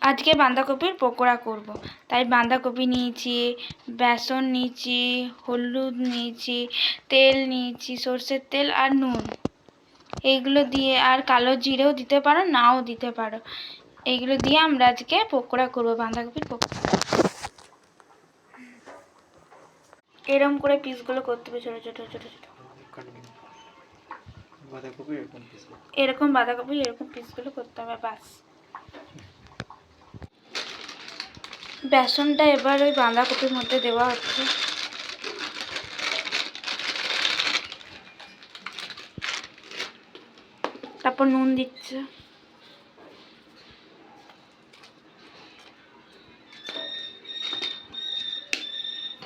আজকে বাঁধাকপির পকোড়া করব। তাই বাঁধাকপি নিয়েছি, বেসন নিয়েছি, হলুদ নিয়েছি, তেল নিয়েছি, সর্ষের তেল আর নুন। এইগুলো দিয়ে আর কালো জিরেও দিতে পারো, নাও দিতে পারো। এইগুলো দিয়ে আমরা আজকে পকোড়া করব, বাঁধাকপির পকোড়া। এরকম করে পিসগুলো করতে হবে, ছোটো ছোটো ছোটো ছোটো। এরকম বাঁধাকপি এরকম পিসগুলো করতে হবে, বাস। বেসনটা এবার ওই বাঁধাকপির মধ্যে দেওয়া হচ্ছে। তারপর নুন দিচ্ছে,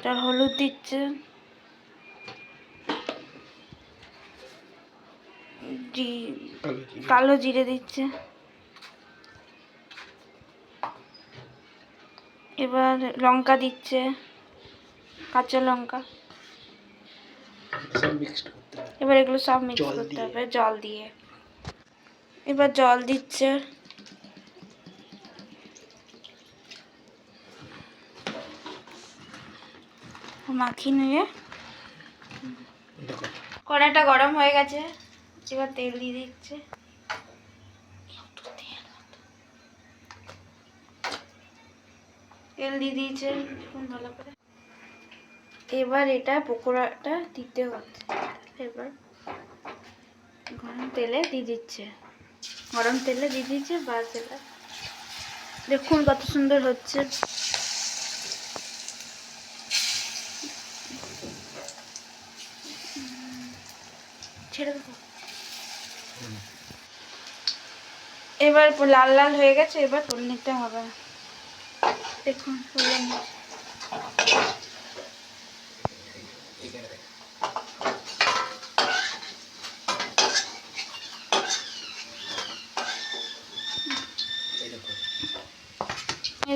তার হলুদ দিচ্ছে, কালো জিরে দিচ্ছে। এবার লঙ্কা দিচ্ছে, কাঁচা লঙ্কা। এবার এগুলো সব মিক্স করতে হবে জল দিয়ে। এবার জল দিচ্ছে, মাখিয়ে নিয়ে। কড়াইটা গরম হয়ে গেছে, এবার তেল দিয়ে দিচ্ছে। তেল দিয়ে দিয়েছে ভালো করে। এবার এটা পকোড়াটা দিতে হচ্ছে। এবার গরম তেলে দিয়ে দিচ্ছে, গরম তেলে দিয়ে দিচ্ছে। বাস, এবার দেখুন কত সুন্দর হচ্ছে। ছেড়ে দেবো। এবার লাল লাল হয়ে গেছে, এবার তুলে নিতে হবে। দেখুন তুলে নিচ্ছে।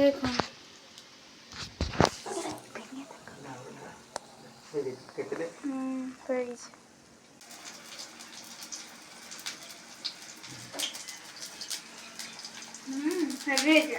দেখুন করে দিয়েছে।